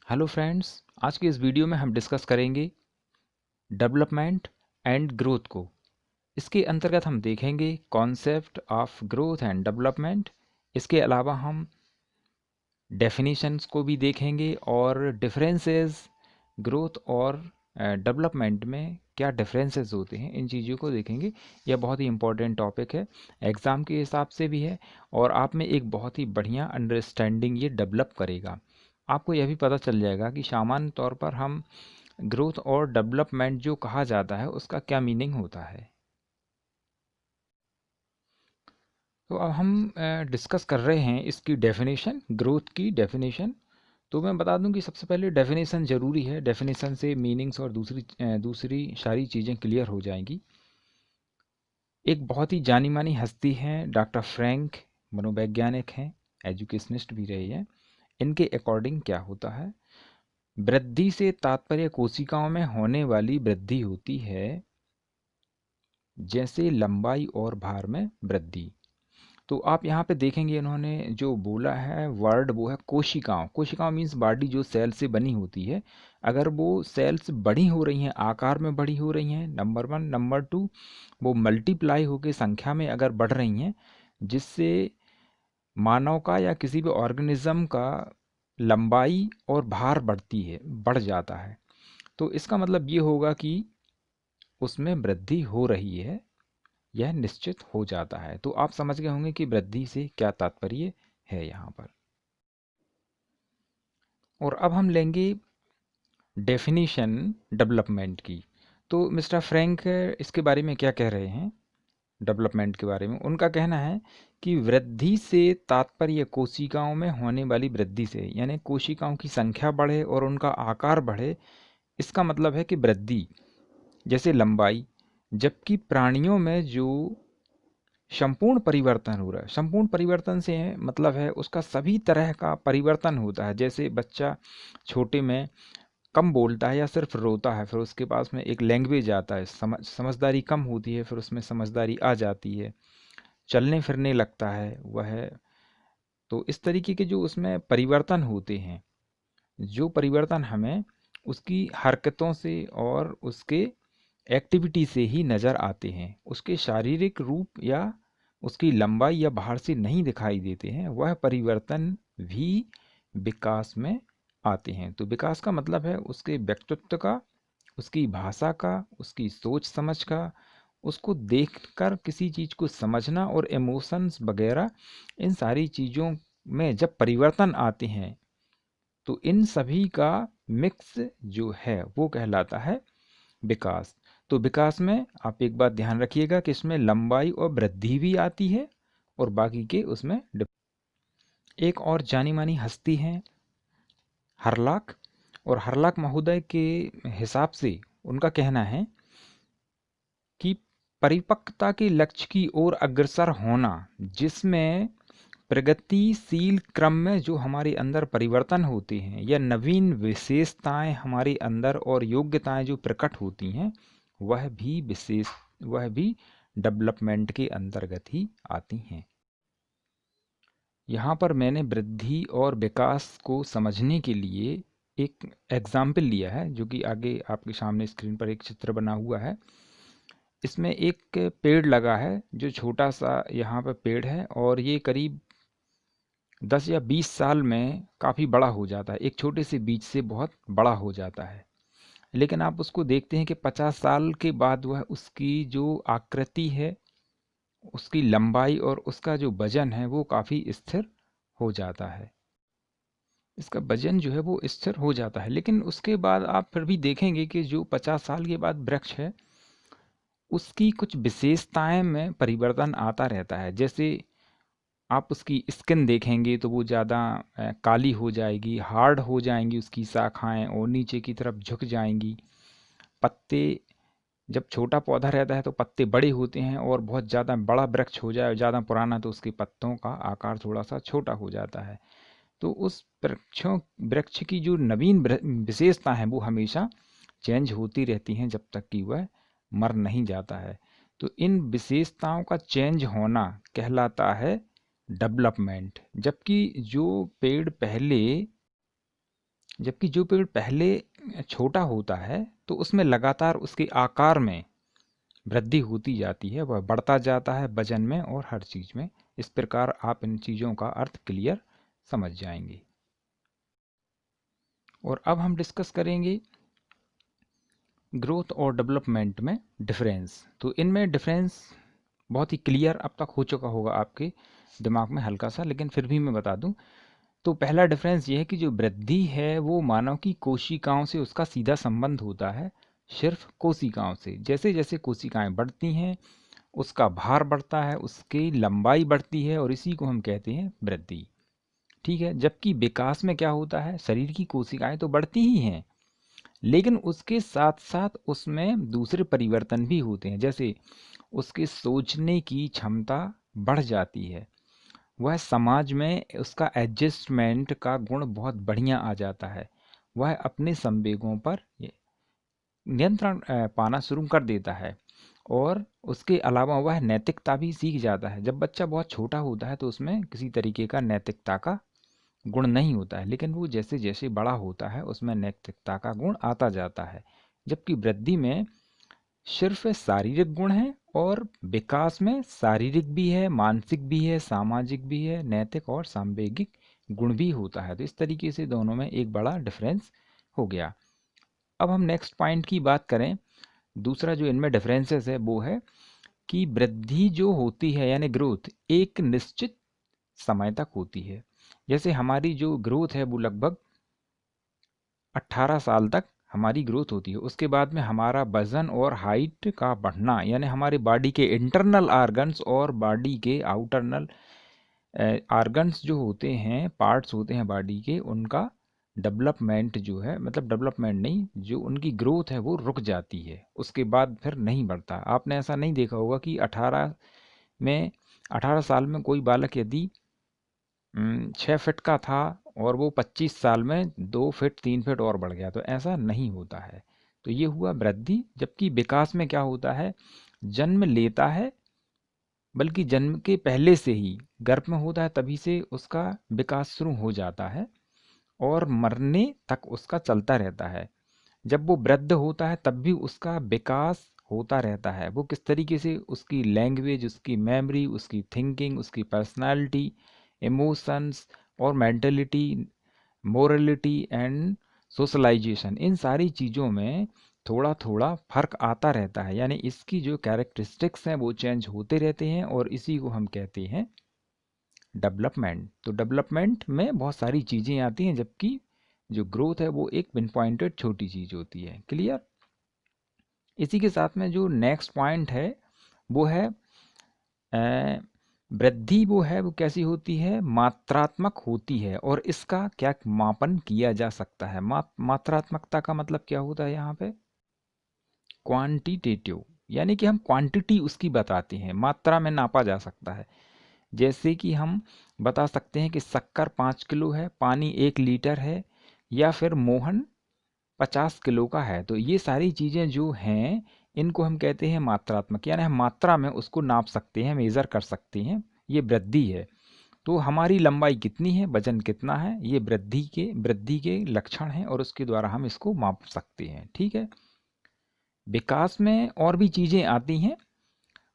Hello friends, आज की इस वीडियो में हम डिस्कस करेंगे डेवलपमेंट एंड ग्रोथ को। इसके अंतर्गत हम देखेंगे concept of growth and development. इसके अलावा हम डेफिनेशंस को भी देखेंगे और डिफरेंसेस ग्रोथ और डेवलपमेंट में क्या डिफरेंसेस होते हैं, इन चीज़ों को देखेंगे। यह बहुत ही इम्पोर्टेंट टॉपिक है, एग्ज़ाम के हिसाब से भी है और आप में एक बहुत ही बढ़िया अंडरस्टैंडिंग ये डेवलप करेगा। आपको यह भी पता चल जाएगा कि सामान्य तौर पर हम ग्रोथ और डेवलपमेंट जो कहा जाता है उसका क्या मीनिंग होता है। तो अब हम डिस्कस कर रहे हैं इसकी डेफिनेशन, ग्रोथ की डेफिनेशन। तो मैं बता दूं कि सबसे पहले डेफिनेशन ज़रूरी है, डेफिनेशन से मीनिंग्स और दूसरी सारी चीज़ें क्लियर हो जाएंगी। एक बहुत ही जानी मानी हस्ती हैं डॉक्टर फ्रैंक, मनोवैज्ञानिक हैं, एजुकेशनिस्ट भी रहे हैं। इनके अकॉर्डिंग क्या होता है, वृद्धि से तात्पर्य कोशिकाओं में होने वाली वृद्धि होती है, जैसे लंबाई और भार में वृद्धि। तो आप यहाँ पे देखेंगे इन्होंने जो बोला है वर्ड, वो है कोशिकाओं। कोशिकाओं मीन्स बॉडी जो सेल से बनी होती है। अगर वो सेल्स बड़ी हो रही हैं, आकार में बड़ी हो रही हैं, नंबर वन। नंबर टू, वो मल्टीप्लाई होकर संख्या में अगर बढ़ रही हैं, जिससे मानव का या किसी भी ऑर्गेनिज्म का लंबाई और भार बढ़ती है, बढ़ जाता है, तो इसका मतलब ये होगा कि उसमें वृद्धि हो रही है, यह निश्चित हो जाता है। तो आप समझ गए होंगे कि वृद्धि से क्या तात्पर्य है यहाँ पर। और अब हम लेंगे डेफिनेशन डेवलपमेंट की। तो मिस्टर फ्रैंक इसके बारे में क्या कह रहे हैं, डेवलपमेंट के बारे में। उनका कहना है कि वृद्धि से तात्पर्य कोशिकाओं में होने वाली वृद्धि से, यानी कोशिकाओं की संख्या बढ़े और उनका आकार बढ़े, इसका मतलब है कि वृद्धि, जैसे लंबाई। जबकि प्राणियों में जो संपूर्ण परिवर्तन हो रहा है, संपूर्ण परिवर्तन से मतलब है उसका सभी तरह का परिवर्तन होता है। जैसे बच्चा छोटे में कम बोलता है या सिर्फ रोता है, फिर उसके पास में एक लैंग्वेज आता है, समझदारी कम होती है, फिर उसमें समझदारी आ जाती है, चलने फिरने लगता है वह। तो इस तरीके के जो उसमें परिवर्तन होते हैं, जो परिवर्तन हमें उसकी हरकतों से और उसके एक्टिविटी से ही नज़र आते हैं, उसके शारीरिक रूप या उसकी लंबाई या बाहर से नहीं दिखाई देते हैं, वह परिवर्तन भी विकास में आते हैं। तो विकास का मतलब है उसके व्यक्तित्व का, उसकी भाषा का, उसकी सोच समझ का, उसको देखकर किसी चीज़ को समझना और इमोशंस वगैरह, इन सारी चीज़ों में जब परिवर्तन आते हैं तो इन सभी का मिक्स जो है वो कहलाता है विकास। तो विकास में आप एक बात ध्यान रखिएगा कि इसमें लंबाई और वृद्धि भी आती है और बाकी के उसमें एक और जानी मानी हस्ती हैं हरलाक। और हरलाक महोदय के हिसाब से उनका कहना है कि परिपक्वता के लक्ष्य की ओर अग्रसर होना, जिसमें प्रगतिशील क्रम में जो हमारे अंदर परिवर्तन होते हैं या नवीन विशेषताएं हमारे अंदर और योग्यताएं जो प्रकट होती हैं, वह भी डेवलपमेंट के अंतर्गत ही आती हैं। यहाँ पर मैंने वृद्धि और विकास को समझने के लिए एक एग्जाम्पल लिया है, जो कि आगे आपके सामने स्क्रीन पर एक चित्र बना हुआ है। इसमें एक पेड़ लगा है, जो छोटा सा यहाँ पर पेड़ है और ये करीब 10 या 20 साल में काफ़ी बड़ा हो जाता है, एक छोटे से बीज से बहुत बड़ा हो जाता है। लेकिन आप उसको देखते हैं कि 50 साल के बाद वह उसकी जो आकृति है, उसकी लंबाई और उसका जो वजन है वो काफ़ी स्थिर हो जाता है। इसका वजन जो है वो स्थिर हो जाता है। लेकिन उसके बाद आप फिर भी देखेंगे कि जो 50 साल के बाद वृक्ष है, उसकी कुछ विशेषताएं में परिवर्तन आता रहता है। जैसे आप उसकी स्किन देखेंगे तो वो ज़्यादा काली हो जाएगी, हार्ड हो जाएंगी उसकी शाखाएं और नीचे की तरफ झुक जाएंगी। पत्ते, जब छोटा पौधा रहता है तो पत्ते बड़े होते हैं, और बहुत ज़्यादा बड़ा वृक्ष हो जाए, ज़्यादा पुराना, तो उसके पत्तों का आकार थोड़ा सा छोटा हो जाता है। तो उस वृक्ष की जो नवीन विशेषता है वो हमेशा चेंज होती रहती हैं जब तक कि वह मर नहीं जाता है। तो इन विशेषताओं का चेंज होना कहलाता है डेवलपमेंट। जबकि जो पेड़ पहले जबकि जो पेड़ पहले छोटा होता है तो उसमें लगातार उसके आकार में वृद्धि होती जाती है, वह बढ़ता जाता है वजन में और हर चीज़ में। इस प्रकार आप इन चीज़ों का अर्थ क्लियर समझ जाएंगे। और अब हम डिस्कस करेंगे ग्रोथ और डेवलपमेंट में डिफरेंस। तो इनमें डिफरेंस बहुत ही क्लियर अब तक हो चुका होगा आपके दिमाग में हल्का सा, लेकिन फिर भी मैं बता दूं। तो पहला डिफरेंस ये है कि जो वृद्धि है वो मानव की कोशिकाओं से उसका सीधा संबंध होता है, सिर्फ कोशिकाओं से। जैसे जैसे कोशिकाएं बढ़ती हैं उसका भार बढ़ता है, उसकी लंबाई बढ़ती है और इसी को हम कहते हैं वृद्धि। ठीक है। जबकि विकास में क्या होता है, शरीर की कोशिकाएं तो बढ़ती ही हैं लेकिन उसके साथ साथ उसमें दूसरे परिवर्तन भी होते हैं। जैसे उसके सोचने की क्षमता बढ़ जाती है, वह समाज में उसका एडजस्टमेंट का गुण बहुत बढ़िया आ जाता है, वह अपने संवेगों पर नियंत्रण पाना शुरू कर देता है। और उसके अलावा वह नैतिकता भी सीख जाता है। जब बच्चा बहुत छोटा होता है तो उसमें किसी तरीके का नैतिकता का गुण नहीं होता है, लेकिन वो जैसे जैसे बड़ा होता है उसमें नैतिकता का गुण आता जाता है। जबकि वृद्धि में सिर्फ शारीरिक गुण है और विकास में शारीरिक भी है, मानसिक भी है, सामाजिक भी है, नैतिक और सांवेगिक गुण भी होता है। तो इस तरीके से दोनों में एक बड़ा डिफरेंस हो गया। अब हम नेक्स्ट पॉइंट की बात करें। दूसरा जो इनमें डिफरेंसेस है वो है कि वृद्धि जो होती है यानी ग्रोथ एक निश्चित समय तक होती है। जैसे हमारी जो ग्रोथ है वो लगभग 18 साल तक हमारी ग्रोथ होती है। उसके बाद में हमारा वजन और हाइट का बढ़ना यानी हमारे बॉडी के इंटरनल आर्गन्स और बॉडी के आउटरनल आर्गन्स जो होते हैं, पार्ट्स होते हैं बॉडी के, उनका डेवलपमेंट जो है, मतलब डेवलपमेंट नहीं, जो उनकी ग्रोथ है वो रुक जाती है, उसके बाद फिर नहीं बढ़ता। आपने ऐसा नहीं देखा होगा कि 18 साल में कोई बालक यदि 6 फीट का था और वो 25 साल में 2 फीट 3 फीट और बढ़ गया, तो ऐसा नहीं होता है। तो ये हुआ वृद्धि। जबकि विकास में क्या होता है, जन्म लेता है, बल्कि जन्म के पहले से ही गर्भ में होता है तभी से उसका विकास शुरू हो जाता है और मरने तक उसका चलता रहता है। जब वो वृद्ध होता है तब भी उसका विकास होता रहता है। वो किस तरीके से, उसकी लैंग्वेज, उसकी मेमोरी, उसकी थिंकिंग, उसकी पर्सनालिटी, इमोशंस और मेंटलिटी, मोरलिटी एंड सोशलाइजेशन, इन सारी चीज़ों में थोड़ा थोड़ा फर्क आता रहता है। यानी इसकी जो कैरेक्टरिस्टिक्स हैं वो चेंज होते रहते हैं और इसी को हम कहते हैं डेवलपमेंट। तो डेवलपमेंट में बहुत सारी चीज़ें आती हैं, जबकि जो ग्रोथ है वो एक पिन पॉइंटेड छोटी चीज़ होती है। क्लियर। इसी के साथ में जो नेक्स्ट पॉइंट है वो है वृद्धि। वो है वो कैसी होती है, मात्रात्मक होती है और इसका क्या मापन किया जा सकता है। मात्रात्मकता का मतलब क्या होता है यहाँ पे, क्वांटिटेटिव, यानी कि हम क्वांटिटी उसकी बताते हैं, मात्रा में नापा जा सकता है। जैसे कि हम बता सकते हैं कि शक्कर 5 किलो है, पानी 1 लीटर है, या फिर मोहन 50 किलो का है। तो ये सारी चीज़ें जो हैं इनको हम कहते हैं मात्रात्मक, यानी हम मात्रा में उसको नाप सकते हैं, मेज़र कर सकते हैं। ये वृद्धि है। तो हमारी लंबाई कितनी है, वजन कितना है, ये वृद्धि के लक्षण हैं और उसके द्वारा हम इसको माप सकते हैं। ठीक है। विकास में और भी चीज़ें आती हैं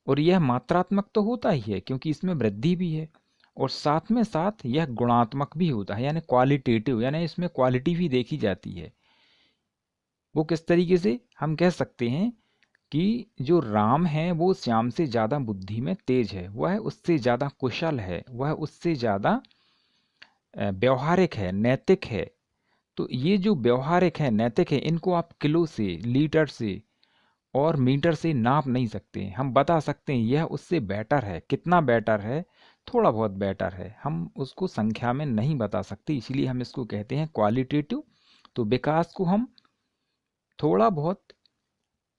और यह मात्रात्मक तो होता ही है क्योंकि इसमें वृद्धि भी है, और साथ में साथ यह गुणात्मक भी होता है, यानी क्वालिटेटिव, यानी इसमें क्वालिटी भी देखी जाती है। वो किस तरीके से, हम कह सकते हैं कि जो राम है वो श्याम से ज़्यादा बुद्धि में तेज है, वह उससे ज़्यादा कुशल है, वह उससे ज़्यादा व्यवहारिक है, नैतिक है। तो ये जो व्यवहारिक है, नैतिक है, इनको आप किलो से, लीटर से और मीटर से नाप नहीं सकते। हम बता सकते हैं यह उससे बेटर है। कितना बेटर है, थोड़ा बहुत बेटर है, हम उसको संख्या में नहीं बता सकते, इसीलिए हम इसको कहते हैं क्वालिटेटिव। तो विकास को हम थोड़ा बहुत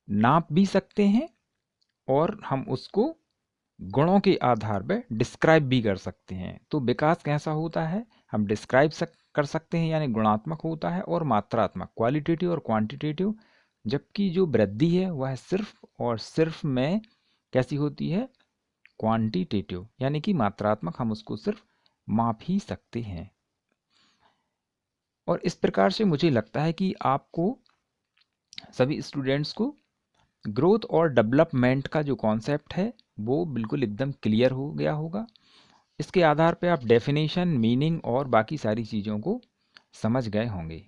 नाप भी सकते हैं और हम उसको गुणों के आधार पर डिस्क्राइब भी कर सकते हैं। तो विकास कैसा होता है, हम डिस्क्राइब कर सकते हैं, यानी गुणात्मक होता है, और मात्रात्मक, क्वालिटेटिव और क्वांटिटेटिव। जबकि जो वृद्धि है वह सिर्फ और सिर्फ में कैसी होती है, क्वांटिटेटिव, यानी कि मात्रात्मक, हम उसको सिर्फ माप ही सकते हैं। और इस प्रकार से मुझे लगता है कि आपको सभी स्टूडेंट्स को ग्रोथ और डेवलपमेंट का जो कॉन्सेप्ट है वो बिल्कुल एकदम क्लियर हो गया होगा। इसके आधार पे आप डेफिनेशन, मीनिंग और बाकी सारी चीज़ों को समझ गए होंगे।